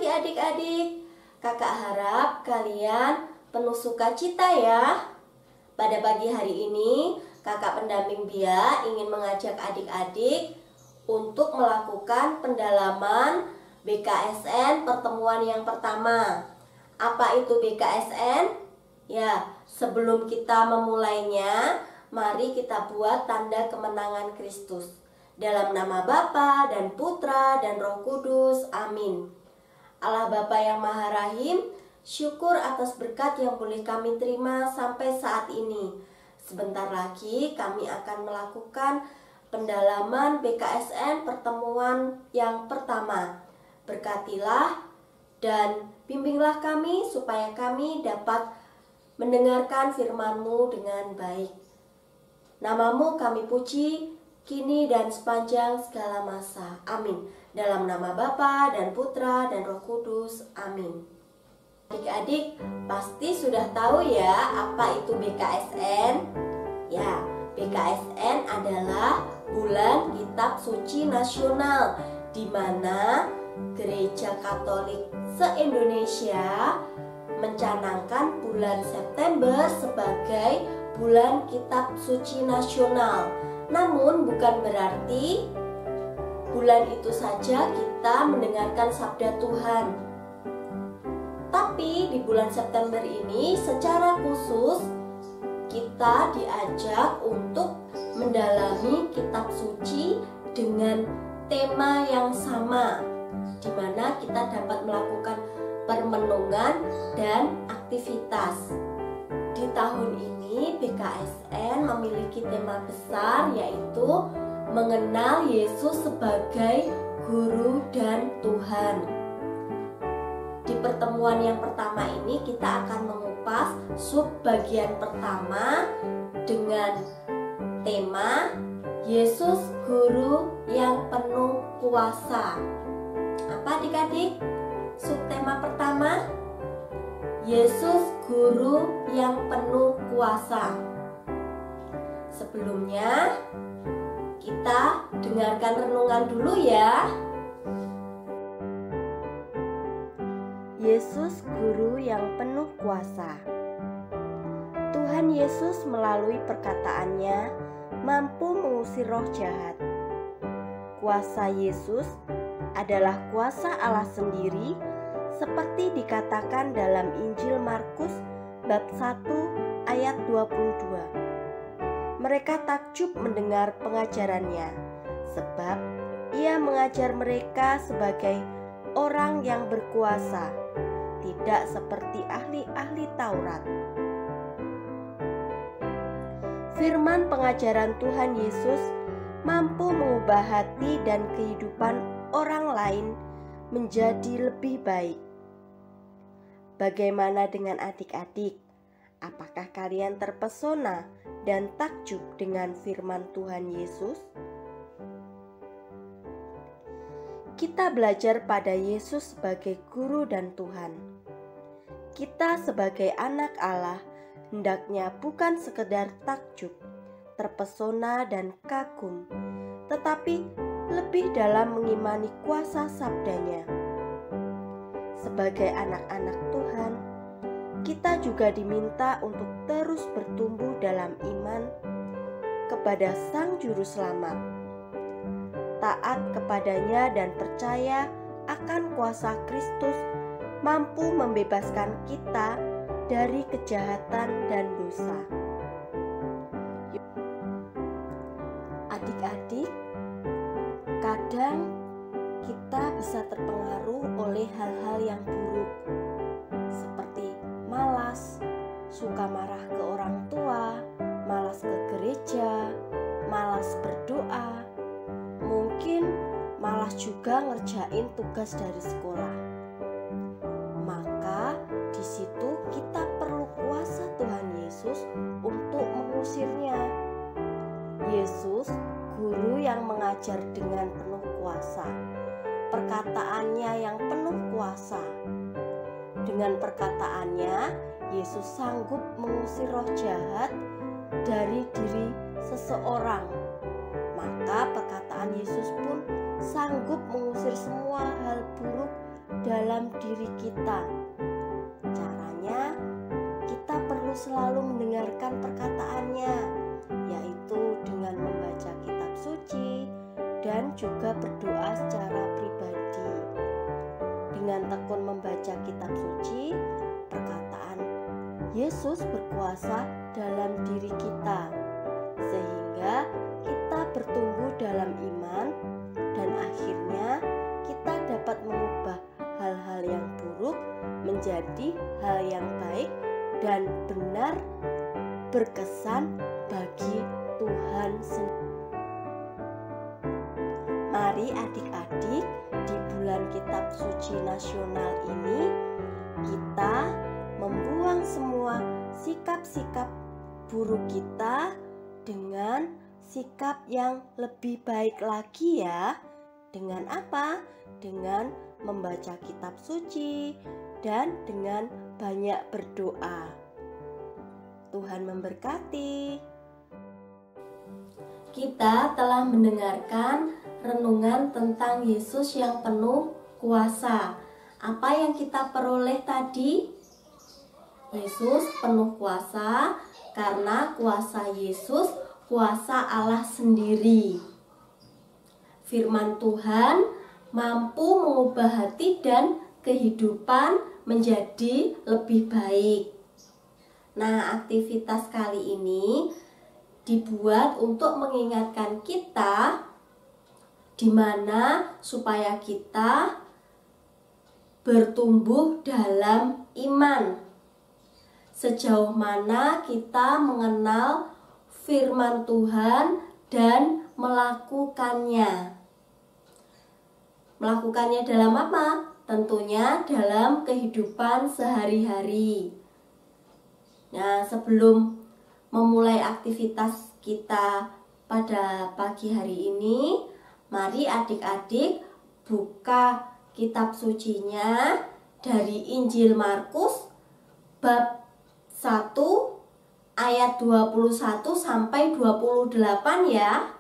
pagi adik-adik. Kakak harap kalian penuh sukacita ya. Pada pagi hari ini, kakak pendamping Bia ingin mengajak adik-adik untuk melakukan pendalaman BKSN pertemuan yang pertama. Apa itu BKSN? Ya, sebelum kita memulainya, mari kita buat tanda kemenangan Kristus. Dalam nama Bapa dan Putra dan Roh Kudus. Amin. Allah Bapa yang Maha Rahim, syukur atas berkat yang boleh kami terima sampai saat ini. Sebentar lagi kami akan melakukan pendalaman BKSN pertemuan yang pertama. Berkatilah dan bimbinglah kami supaya kami dapat mendengarkan firman-Mu dengan baik. Nama-Mu kami puji, kini dan sepanjang segala masa. Amin. Dalam nama Bapa dan Putra dan Roh Kudus. Amin. Adik-adik pasti sudah tahu ya apa itu BKSN. Ya, BKSN adalah Bulan Kitab Suci Nasional, di mana Gereja Katolik se-Indonesia mencanangkan bulan September sebagai Bulan Kitab Suci Nasional. Namun bukan berarti bulan itu saja kita mendengarkan sabda Tuhan. Tapi di bulan September ini secara khusus kita diajak untuk mendalami kitab suci dengan tema yang sama, di mana kita dapat melakukan permenungan dan aktivitas. Di tahun ini BKSN memiliki tema besar, yaitu mengenal Yesus sebagai Guru dan Tuhan. Di pertemuan yang pertama ini kita akan mengupas sub bagian pertama dengan tema Yesus Guru yang penuh kuasa. Apa adik-adik? Subtema pertama, Yesus Guru yang penuh kuasa. Sebelumnya kita dengarkan renungan dulu ya. Yesus Guru yang penuh kuasa. Tuhan Yesus melalui perkataannya mampu mengusir roh jahat. Kuasa Yesus adalah kuasa Allah sendiri, seperti dikatakan dalam Injil Markus bab 1 ayat 22. Mereka takjub mendengar pengajarannya, sebab ia mengajar mereka sebagai orang yang berkuasa, tidak seperti ahli-ahli Taurat. Firman pengajaran Tuhan Yesus mampu mengubah hati dan kehidupan orang lain menjadi lebih baik. Bagaimana dengan adik-adik? Apakah kalian terpesona dan takjub dengan firman Tuhan Yesus? Kita belajar pada Yesus sebagai Guru dan Tuhan. Kita sebagai anak Allah hendaknya bukan sekedar takjub, terpesona dan kagum, tetapi lebih dalam mengimani kuasa sabdanya. Sebagai anak-anak Tuhan, kita juga diminta untuk terus bertumbuh dalam iman kepada Sang Juru Selamat, taat kepadanya dan percaya akan kuasa Kristus mampu membebaskan kita dari kejahatan dan dosa. Adik-adik, kadang kita bisa terpengaruh oleh hal-hal yang buruk, seperti malas, suka marah ke orang tua, malas ke gereja, malas berdoa, mungkin malas juga ngerjain tugas dari sekolah. Maka di situ kita perlu kuasa Tuhan Yesus untuk mengusirnya. Yesus, Guru yang mengajar dengan penuh kuasa. Perkataannya yang penuh kuasa. Dengan perkataannya, Yesus sanggup mengusir roh jahat dari diri seseorang. Maka perkataan Yesus pun sanggup mengusir semua hal buruk dalam diri kita. Caranya, kita perlu selalu mendengarkan perkataannya, yaitu dengan membaca kitab suci dan juga berdoa secara pribadi. Dengan tekun membaca kitab suci, perkataan Yesus berkuasa dalam diri kita, sehingga kita bertumbuh dalam iman dan akhirnya kita dapat mengubah hal-hal yang buruk menjadi hal yang baik dan benar berkesan bagi Tuhan sendiri. Mari adik-adik, di bulan kitab suci nasional ini kita membuang semua sikap-sikap buruk kita dengan sikap yang lebih baik lagi ya. Dengan apa? Dengan membaca kitab suci dan dengan banyak berdoa. Tuhan memberkati. Kita telah mendengarkan renungan tentang Yesus yang penuh kuasa. Apa yang kita peroleh tadi? Yesus penuh kuasa karena kuasa Yesus kuasa Allah sendiri. Firman Tuhan mampu mengubah hati dan kehidupan menjadi lebih baik. Nah, aktivitas kali ini dibuat untuk mengingatkan kita di mana supaya kita bertumbuh dalam iman. Sejauh mana kita mengenal firman Tuhan dan melakukannya. Melakukannya dalam apa? Tentunya dalam kehidupan sehari-hari. Nah, sebelum memulai aktivitas kita pada pagi hari ini, mari adik-adik buka kitab sucinya dari Injil Markus bab 1 ayat 21 sampai 28 ya.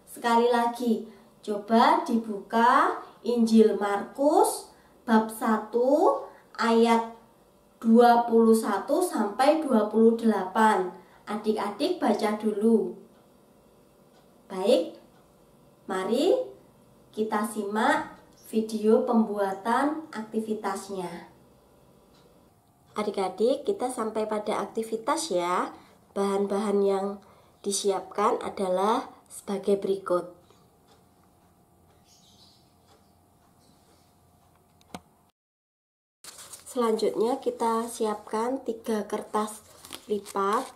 Sekali lagi, coba dibuka Injil Markus bab 1 ayat 21 sampai 28. Adik-adik baca dulu. Baik, mari kita simak video pembuatan aktivitasnya. Adik-adik, kita sampai pada aktivitas ya. Bahan-bahan yang disiapkan adalah sebagai berikut. Selanjutnya kita siapkan 3 kertas lipat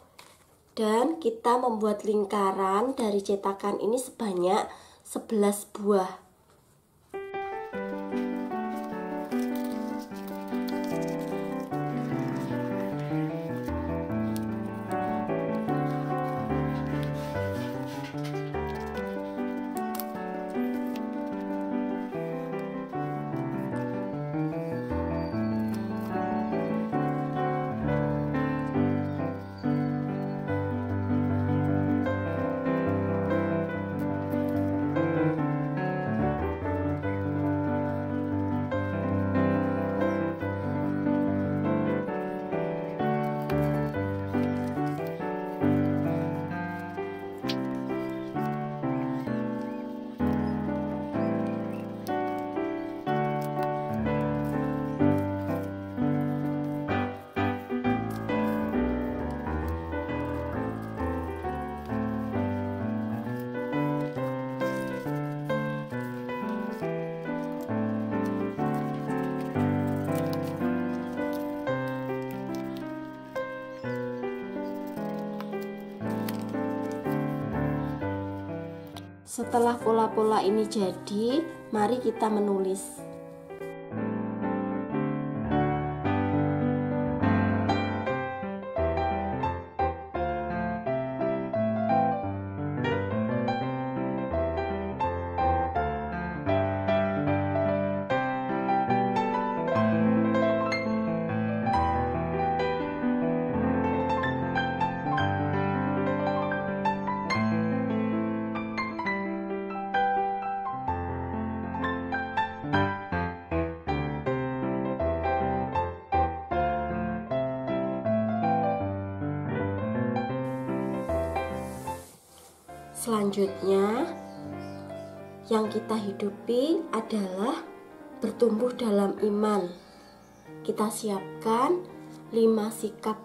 dan kita membuat lingkaran dari cetakan ini sebanyak 11 buah. Setelah pola-pola ini jadi, mari kita menulis. Selanjutnya, yang kita hidupi adalah bertumbuh dalam iman. Kita siapkan 5 sikap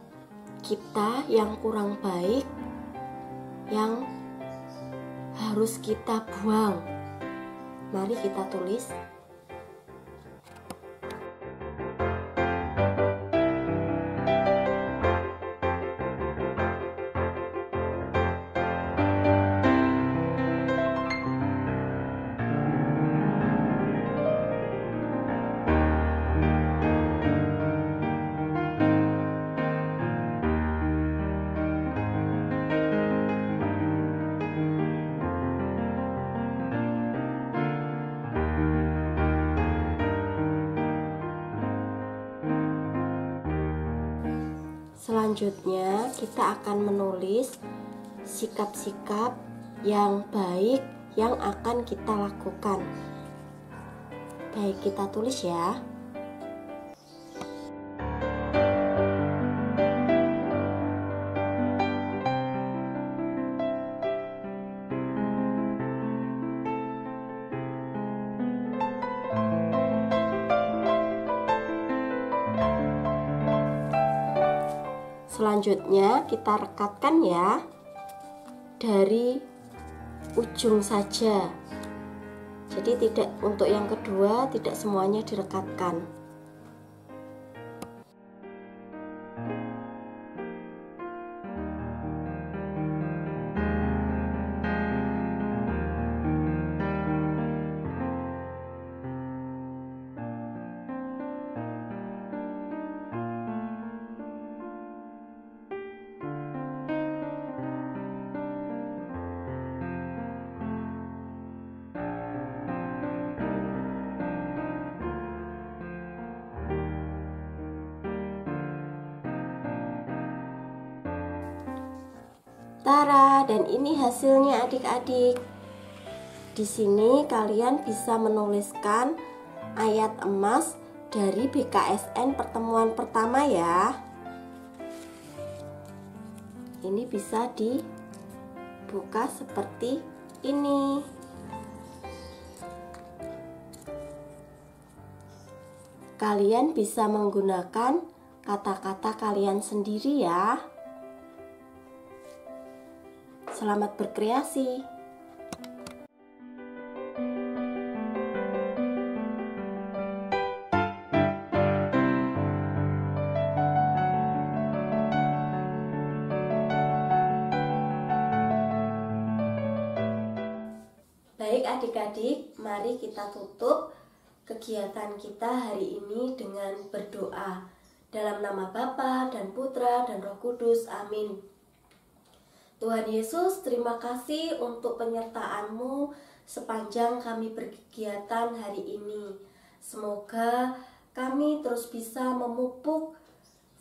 kita yang kurang baik yang harus kita buang. Mari kita tulis. Selanjutnya, kita akan menulis sikap-sikap yang baik yang akan kita lakukan. Baik, kita tulis ya. Selanjutnya kita rekatkan ya, dari ujung saja. Jadi tidak, untuk yang kedua tidak semuanya direkatkan. Tara, dan ini hasilnya adik-adik. Di sini kalian bisa menuliskan ayat emas dari BKSN pertemuan pertama ya. Ini bisa dibuka seperti ini. Kalian bisa menggunakan kata-kata kalian sendiri ya. Selamat berkreasi. Baik adik-adik, mari kita tutup kegiatan kita hari ini dengan berdoa. Dalam nama Bapa dan Putra dan Roh Kudus, amin. Tuhan Yesus, terima kasih untuk penyertaan-Mu sepanjang kami berkegiatan hari ini. Semoga kami terus bisa memupuk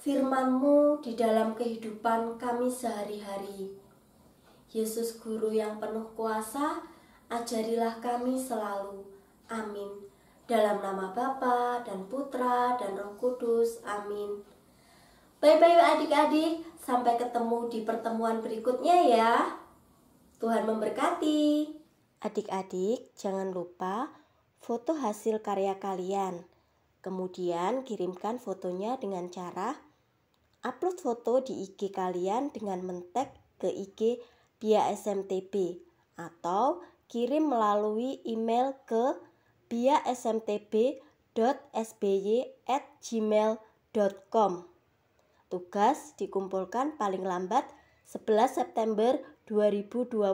firman-Mu di dalam kehidupan kami sehari-hari. Yesus Guru yang penuh kuasa, ajarilah kami selalu. Amin. Dalam nama Bapa dan Putra dan Roh Kudus, amin. Bye-bye adik-adik, sampai ketemu di pertemuan berikutnya ya. Tuhan memberkati. Adik-adik, jangan lupa foto hasil karya kalian. Kemudian kirimkan fotonya dengan cara upload foto di IG kalian dengan men-tag ke IG Bia SMTB atau kirim melalui email ke biasmtb.sby@gmail.com. Tugas dikumpulkan paling lambat 11 September 2021.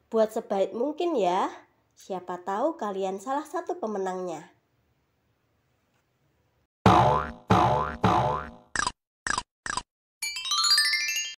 Buat sebaik mungkin ya, siapa tahu kalian salah satu pemenangnya.